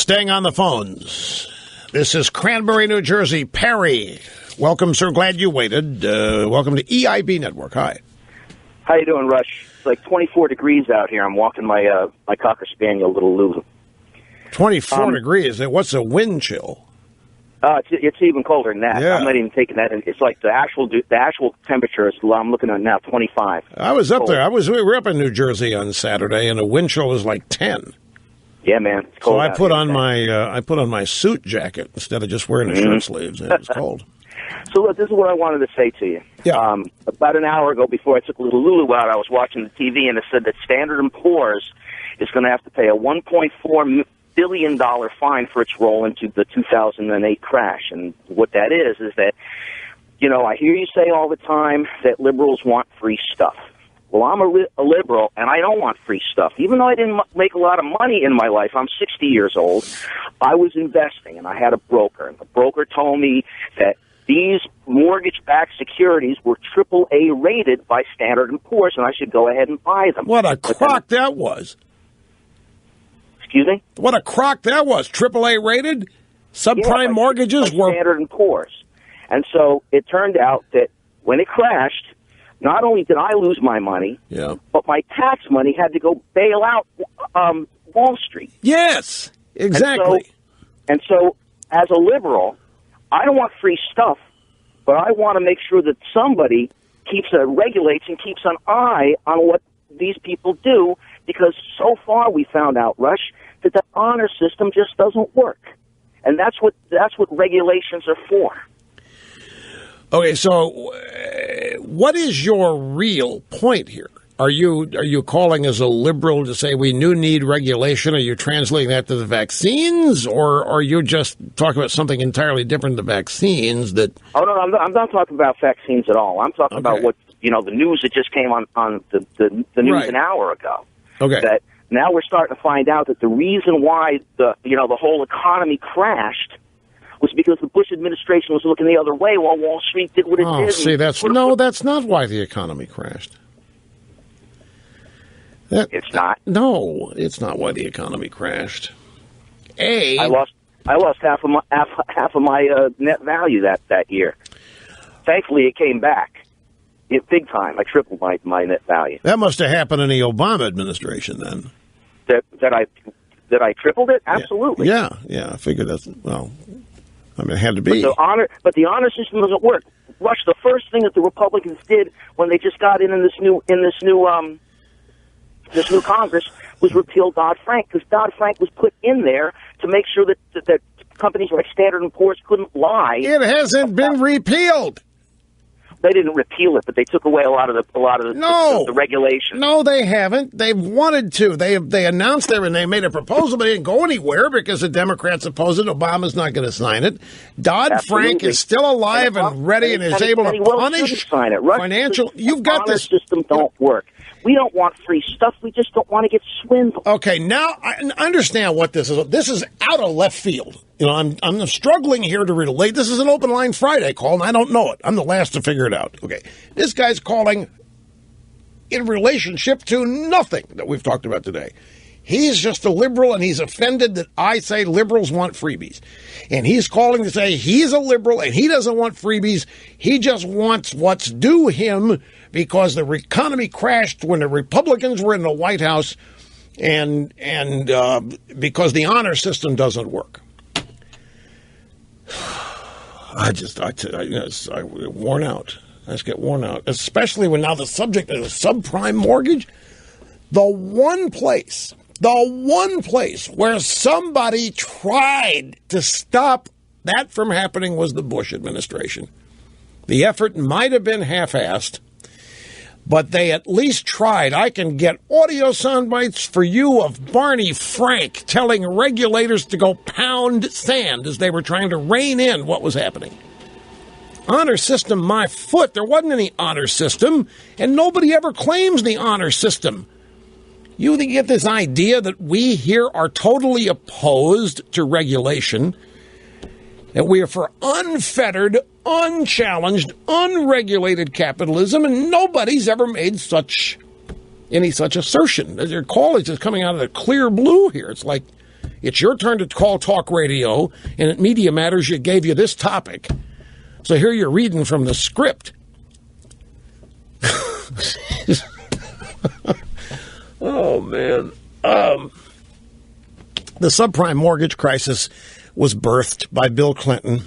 Staying on the phones. This is Cranberry, New Jersey. Perry. Welcome, sir. Glad you waited. Welcome to EIB Network. Hi. How you doing, Rush? It's like 24 degrees out here. I'm walking my my Cocker Spaniel, little Lulu. 24 degrees. What's a wind chill? It's even colder than that. Yeah. I'm not even taking that in. It's like the actual temperature is, I'm looking at now, 25. I was up there. We were up in New Jersey on Saturday, and the wind chill was like 10. Yeah, man. It's cold. So I put on my suit jacket instead of just wearing the shirt sleeves. It was cold. So look, this is what I wanted to say to you. Yeah. About an hour ago, before I took little Lulu out, I was watching the TV, and it said that Standard & Poor's is going to have to pay a $1.4 billion fine for its role into the 2008 crash. And what that is that, you know, I hear you say all the time that liberals want free stuff. Well, I'm a liberal, and I don't want free stuff. Even though I didn't make a lot of money in my life, I'm 60 years old, I was investing, and I had a broker. And the broker told me that these mortgage-backed securities were AAA rated by Standard & Poor's, and I should go ahead and buy them. What a crock that was. Excuse me? What a crock that was. AAA rated? Subprime mortgages were... Standard & Poor's. And so it turned out that when it crashed, not only did I lose my money, but my tax money had to go bail out Wall Street. Yes, exactly. And so as a liberal, I don't want free stuff, but I want to make sure that somebody regulates and keeps an eye on what these people do, because so far we found out, Rush, that the honor system just doesn't work. And that's what regulations are for. Okay, so what is your real point here? Are you calling as a liberal to say we need regulation? Are you translating that to the vaccines, or are you just talking about something entirely different than the vaccines? Oh no, I'm not talking about vaccines at all. I'm talking about what the news that just came on the news an hour ago. Okay, that now we're starting to find out that the reason why the whole economy crashed was because the Bush administration was looking the other way while Wall Street did what it did. See, that's not why the economy crashed. It's not. No, it's not why the economy crashed. I lost half of my net value that year. Thankfully, it came back. Big time. I tripled my net value. That must have happened in the Obama administration then. That I tripled it? Absolutely. Yeah. I figured that's it had to be. But the honor system doesn't work. Rush, the first thing that the Republicans did when they just got in this new Congress was repeal Dodd-Frank, because Dodd-Frank was put in there to make sure that companies like Standard & Poor's couldn't lie. It hasn't been repealed. They didn't repeal it, but they took away a lot of the regulations. No, they haven't. They've wanted to. They announced and they made a proposal, but it didn't go anywhere because the Democrats opposed it. Obama's not going to sign it. Dodd-Frank is still alive and ready and is able to punish financial. You've got this system don't work. We don't want free stuff. We just don't want to get swindled. Okay, now I understand what this is. This is out of left field. I'm struggling here to relate. This is an Open Line Friday call, and I don't know it. I'm the last to figure it out. Okay, this guy's calling in relationship to nothing that we've talked about today. He's just a liberal, and he's offended that I say liberals want freebies. And he's calling to say he's a liberal, and he doesn't want freebies. He just wants what's due him because the economy crashed when the Republicans were in the White House and because the honor system doesn't work. I worn out. I just get worn out, especially when now the subject is subprime mortgage. The one place where somebody tried to stop that from happening was the Bush administration. The effort might have been half-assed, but they at least tried. I can get audio sound bites for you of Barney Frank telling regulators to go pound sand as they were trying to rein in what was happening. Honor system, my foot. There wasn't any honor system, and nobody ever claims the honor system. You get this idea that we here are totally opposed to regulation, that we are for unfettered, unchallenged, unregulated capitalism, and nobody's ever made any such assertion. Your call is just coming out of the clear blue here. It's like It's your turn to call talk radio, and at Media Matters, you gave you this topic. So here you're reading from the script. Oh, man. The subprime mortgage crisis was birthed by Bill Clinton.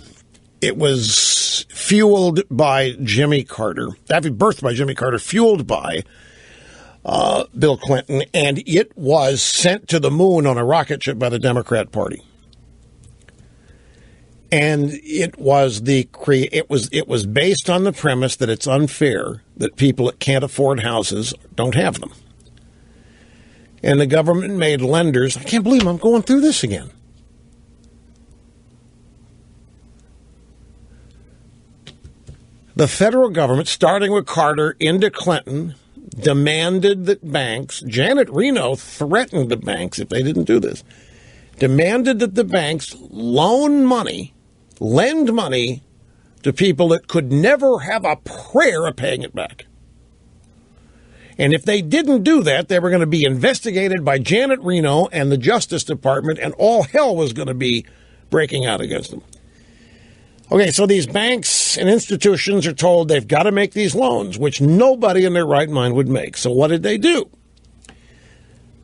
It was fueled by Jimmy Carter. Birthed by Jimmy Carter, fueled by Bill Clinton, and it was sent to the moon on a rocket ship by the Democrat Party. And it was based on the premise that it's unfair that people that can't afford houses don't have them. And the government made lenders. I can't believe I'm going through this again. The federal government, starting with Carter into Clinton, demanded that banks, Janet Reno threatened the banks if they didn't do this, demanded that the banks lend money to people that could never have a prayer of paying it back. And if they didn't do that, they were going to be investigated by Janet Reno and the Justice Department, and all hell was going to be breaking out against them. Okay, so these banks and institutions are told they've got to make these loans, which nobody in their right mind would make. So what did they do?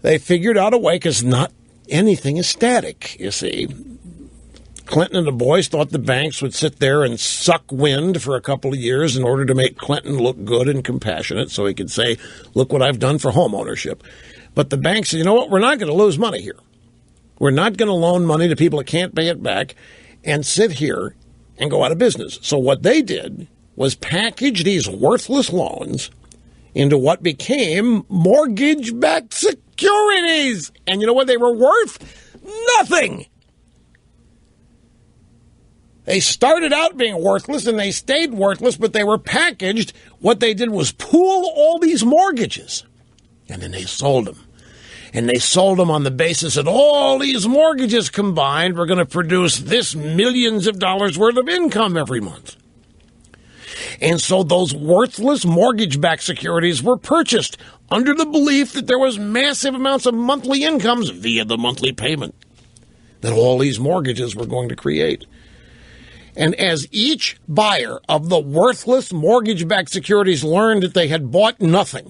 They figured out a way, because not anything is static, you see. Clinton and the boys thought the banks would sit there and suck wind for a couple of years in order to make Clinton look good and compassionate so he could say, look what I've done for home ownership. But the banks said, you know what, we're not going to lose money here. We're not going to loan money to people that can't pay it back and sit here and go out of business. So what they did was package these worthless loans into what became mortgage-backed securities. And you know what they were worth? Nothing. They started out being worthless, and they stayed worthless, but they were packaged. What they did was pool all these mortgages, and then they sold them. And they sold them on the basis that all these mortgages combined were going to produce this millions of dollars worth of income every month. And so those worthless mortgage-backed securities were purchased under the belief that there was massive amounts of monthly incomes via the monthly payment that all these mortgages were going to create. And as each buyer of the worthless mortgage-backed securities learned that they had bought nothing,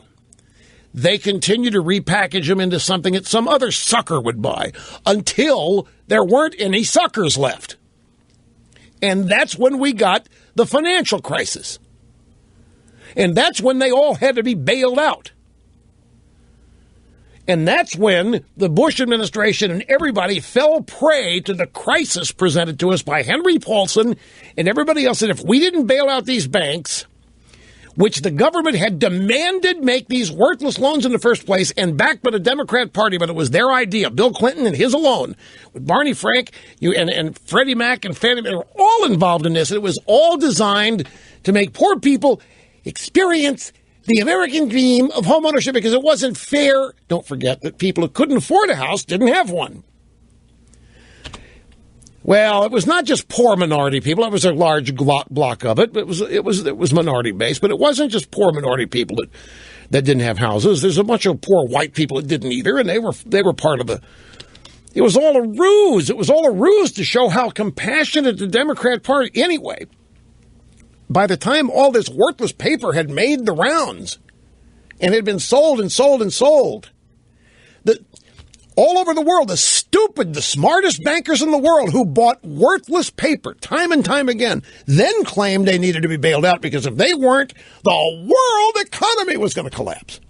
they continued to repackage them into something that some other sucker would buy until there weren't any suckers left. And that's when we got the financial crisis. And that's when they all had to be bailed out. And that's when the Bush administration and everybody fell prey to the crisis presented to us by Henry Paulson and everybody else. And if we didn't bail out these banks, which the government had demanded make these worthless loans in the first place and backed by the Democrat Party, but it was their idea, Bill Clinton and his alone, with Barney Frank and Freddie Mac and Fannie Mae, they were all involved in this. It was all designed to make poor people experience the American dream of homeownership because it wasn't fair. Don't forget that people who couldn't afford a house didn't have one. Well, it was not just poor minority people. It was a large block of it. It was minority based, but it wasn't just poor minority people that didn't have houses. There's a bunch of poor white people that didn't either, and they were part of the. It was all a ruse. It was all a ruse to show how compassionate the Democrat Party. Anyway, by the time all this worthless paper had made the rounds and had been sold and sold and sold, all over the world, the smartest bankers in the world who bought worthless paper time and time again, then claimed they needed to be bailed out because if they weren't, the world economy was going to collapse.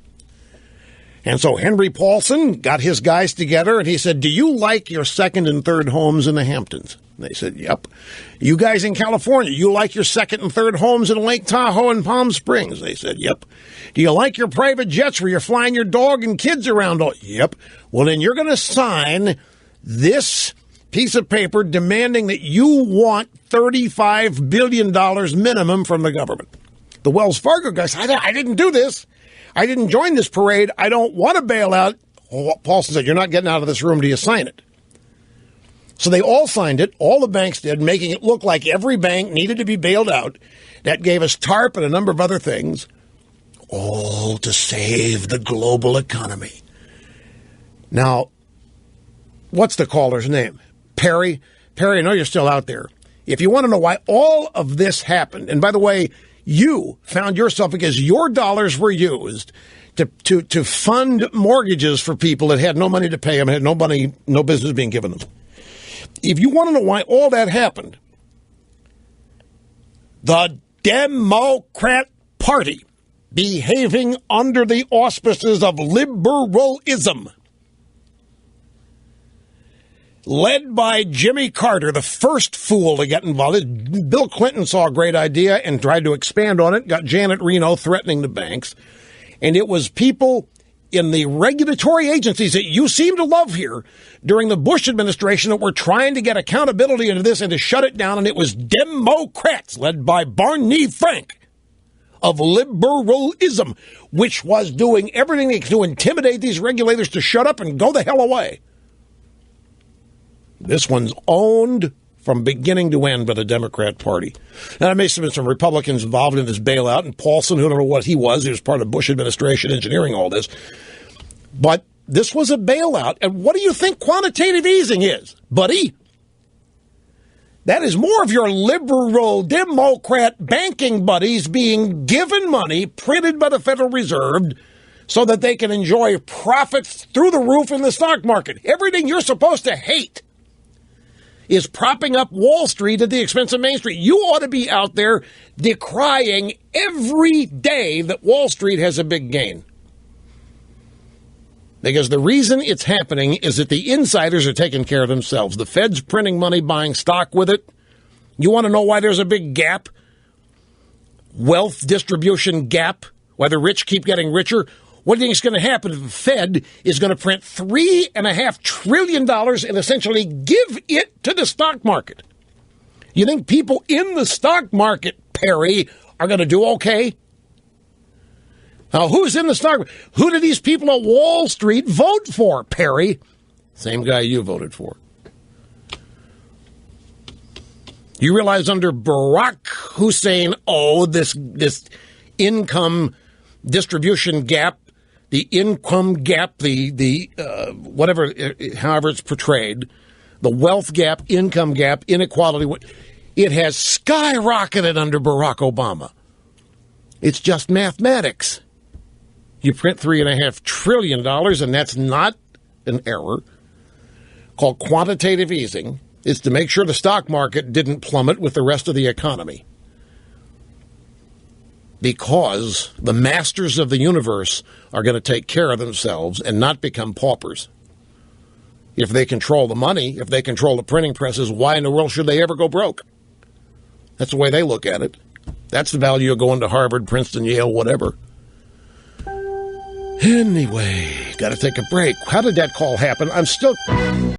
And so Henry Paulson got his guys together and he said, do you like your second and third homes in the Hamptons? And they said, yep. You guys in California, you like your second and third homes in Lake Tahoe and Palm Springs? They said, yep. Do you like your private jets where you're flying your dog and kids around? Yep. Well, then you're going to sign this piece of paper demanding that you want $35 billion minimum from the government. The Wells Fargo guys, I didn't do this. I didn't join this parade. I don't want to bail out. Paulson said, you're not getting out of this room till you sign it. So they all signed it. All the banks did, making it look like every bank needed to be bailed out. That gave us TARP and a number of other things, all to save the global economy. Now, what's the caller's name? Perry. Perry, I know you're still out there. If you want to know why all of this happened, and by the way, you found yourself because your dollars were used to fund mortgages for people that had no money to pay them, had no money, no business being given them. If you want to know why all that happened, the Democrat Party behaving under the auspices of liberalism, led by Jimmy Carter, the first fool to get involved. Bill Clinton saw a great idea and tried to expand on it, got Janet Reno threatening the banks. And it was people in the regulatory agencies that you seem to love here during the Bush administration that were trying to get accountability into this and to shut it down. And it was Democrats led by Barney Frank of liberalism, which was doing everything they could to intimidate these regulators to shut up and go the hell away. This one's owned from beginning to end by the Democrat Party. Now, there may have been some Republicans involved in this bailout, and Paulson, who I don't know what he was part of the Bush administration engineering all this. But this was a bailout. And what do you think quantitative easing is, buddy? That is more of your liberal Democrat banking buddies being given money printed by the Federal Reserve so that they can enjoy profits through the roof in the stock market. Everything you're supposed to hate is propping up Wall Street at the expense of Main Street. You ought to be out there decrying every day that Wall Street has a big gain. Because the reason it's happening is that the insiders are taking care of themselves. The Fed's printing money, buying stock with it. You want to know why there's a big gap? Wealth distribution gap? Why the rich keep getting richer? What do you think is going to happen if the Fed is going to print $3.5 trillion and essentially give it to the stock market? You think people in the stock market, Perry, are going to do okay? Now, who's in the stock market? Who do these people at Wall Street vote for, Perry? Same guy you voted for. You realize under Barack Hussein, this income distribution gap, the income gap, the whatever, however it's portrayed, the wealth gap, income gap, inequality, it has skyrocketed under Barack Obama. It's just mathematics. You print $3.5 trillion, and that's not an error, called quantitative easing. It's to make sure the stock market didn't plummet with the rest of the economy. Because the masters of the universe are going to take care of themselves and not become paupers. If they control the money, if they control the printing presses, why in the world should they ever go broke? That's the way they look at it. That's the value of going to Harvard, Princeton, Yale, whatever. Anyway, got to take a break. How did that call happen? I'm still...